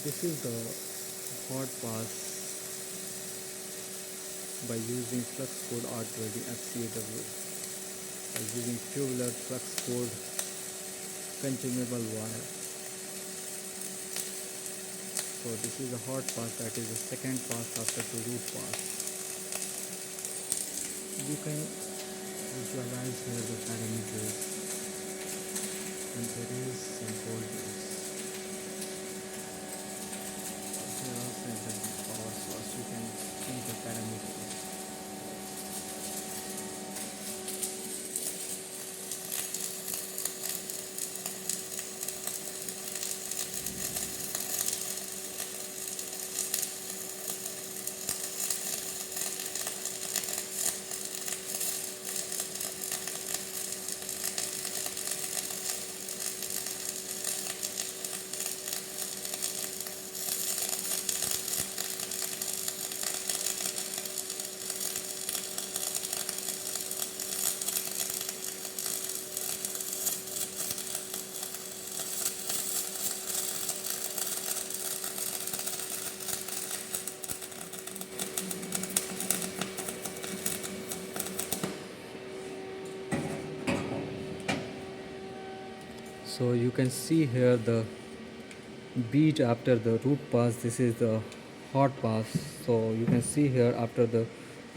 This is the hot pass by using flux core arc welding FCAW by using tubular flux core consumable wire. So this is the hot pass, that is the second pass after the root pass. You can visualize here the parameters, and there is some voltage. Here also is the power source, you can see the parameters. So you can see here the bead after the root pass. This is the hot pass. So you can see here after the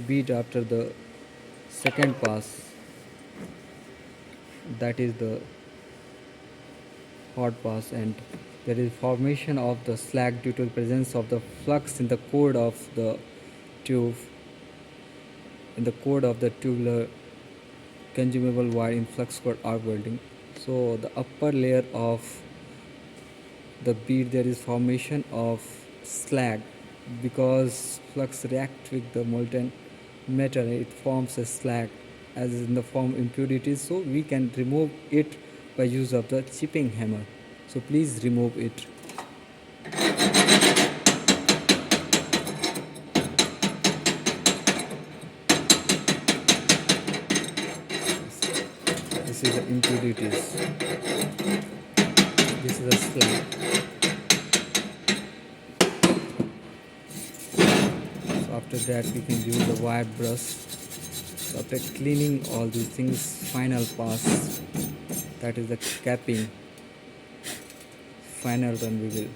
bead after the second pass, that is the hot pass, and there is formation of the slag due to the presence of the flux in the core of the tube, in the core of the tubular consumable wire in flux core arc welding. So the upper layer of the bead, there is formation of slag because flux react with the molten metal, it forms a slag as in the form impurities. So we can remove it by use of the chipping hammer. So please remove it. This is the impurities. This is a slag. So after that we can use the wire brush. So after cleaning all these things, final pass, that is the capping. Final run we will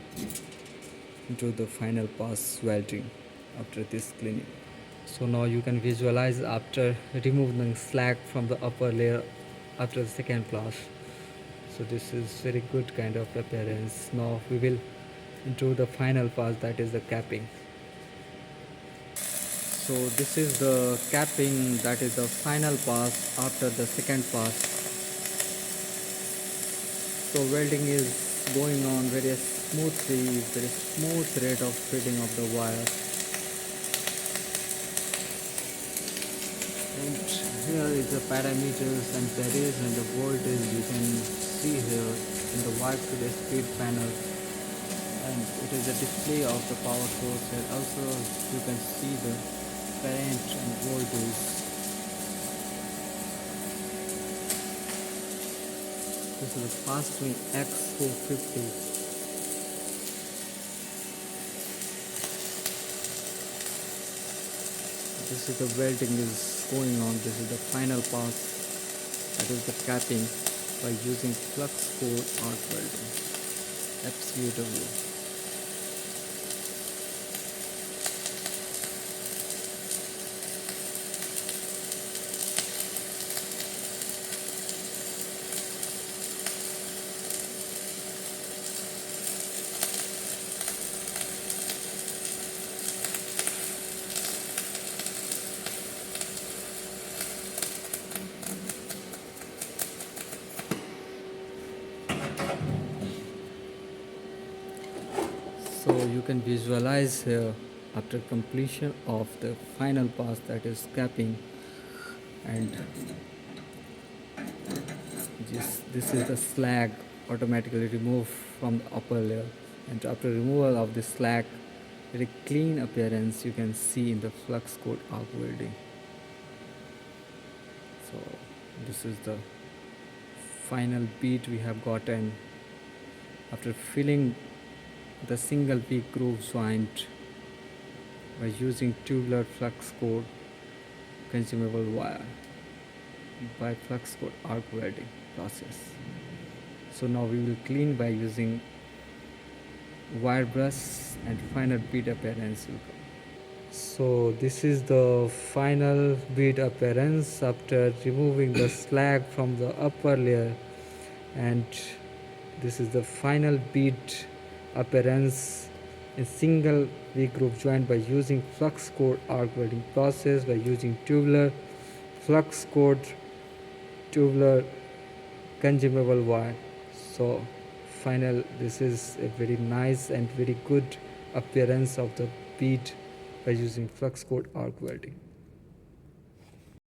do the final pass welding after this cleaning. So now you can visualize after removing slag from the upper layer after the second pass. So this is very good kind of appearance. Now we will do the final pass, that is the capping. So this is the capping, that is the final pass after the second pass. So welding is going on very smoothly, very smooth rate of feeding of the wire. And here is the parameters and varies and the voltage you can see here in the wire feed speed panel, and it is a display of the power source, and also you can see the current and voltage. This is a fast swing X450. This is the welding is going on. This is the final pass, that is the capping by using flux core arc welding FCAW. So you can visualize here after completion of the final pass, that is capping, and this is the slag automatically removed from the upper layer, and after removal of the slag, very clean appearance you can see in the flux core arc welding. So this is the final bead we have gotten after filling the single V groove joint by using tubular flux core consumable wire by flux core arc welding process. So now we will clean by using wire brush and final bead appearance will come. So this is the final bead appearance after removing the slag from the upper layer, and this is the final bead appearance in single V groove joint by using flux core arc welding process by using tubular flux core tubular consumable wire. So final, this is a very nice and very good appearance of the bead by using flux core arc welding.